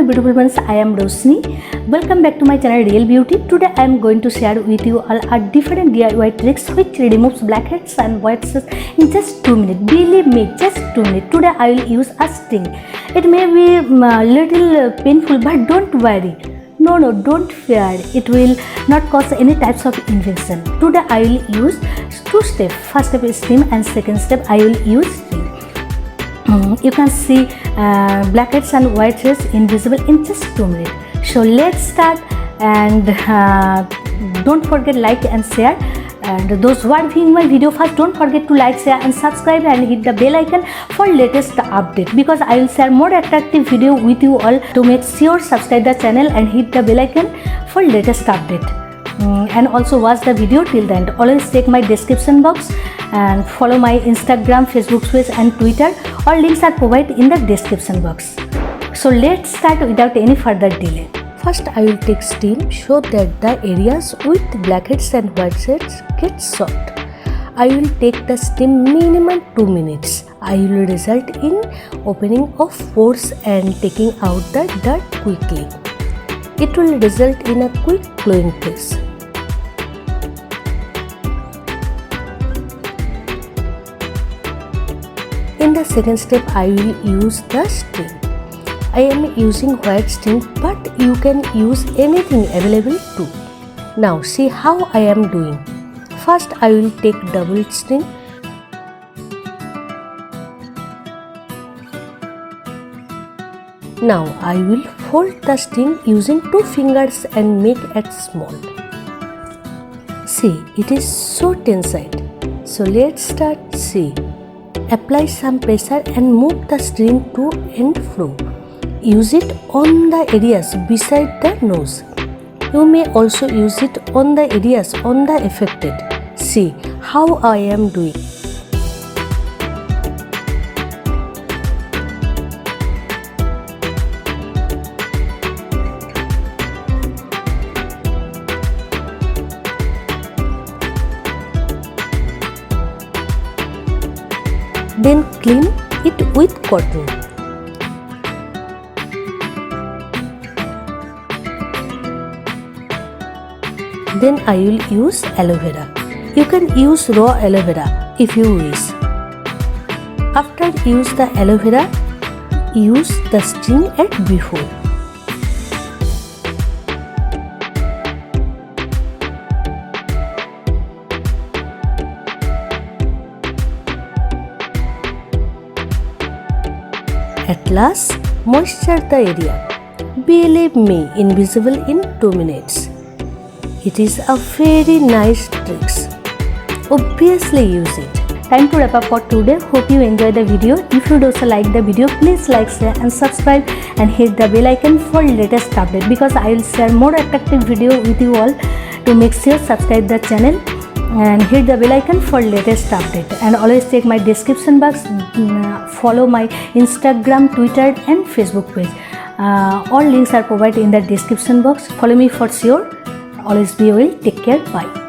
beautiful ones, I am Roshni. Welcome back to my channel Real Beauty. Today I am going to share with you all a different DIY tricks which removes blackheads and whiteheads in just 2 minutes. Believe me, just 2 minutes. Today I will use a sting. It may be little painful, but don't worry. No, don't fear. It will not cause any types of infection. Today I will use 2 steps. First step is steam and second step I will use steam. You can see blackheads and whiteheads invisible in just 2 minutes. So let's start, and don't forget like and share. And those who are viewing my video first, don't forget to like, share and subscribe and hit the bell icon for latest update, because I will share more attractive video with you all. To make sure subscribe the channel and hit the bell icon for latest update. And also watch the video till the end. Always check my description box and follow my Instagram, Facebook page and Twitter. All links are provided in the description box. So let's start without any further delay. First I will take steam so that the areas with blackheads and whiteheads get soft. I will take the steam minimum 2 minutes. I will result in opening of pores and taking out the dirt quickly. It will result in a quick glowing face. In the second step, I will use the steam. I am using white steam, but you can use anything available too. Now see how I am doing. First I will take double steam. Now I will fold the steam using 2 fingers and make it small. See, it is so tensile. So let's start. See. Apply some pressure and move the string to and fro. Use it on the areas beside the nose. You may also use it on the areas on the affected. See how I am doing. Then clean it with cotton. Then I will use aloe vera. You can use raw aloe vera if you wish. After use the aloe vera, use the sting as before. At last, moisture the area. Believe me, invisible in 2 minutes. It is a very nice trick. Obviously use it. Time to wrap up for today. Hope you enjoy the video. If you also like the video, please like, share and subscribe and hit the bell icon for latest update, because I will share more attractive video with you all. To make sure subscribe the channel and hit the bell icon for latest update. And always check my description box. Follow my Instagram, Twitter and Facebook page. All links are provided in the description box. Follow me for sure. Always be well. Take care. Bye.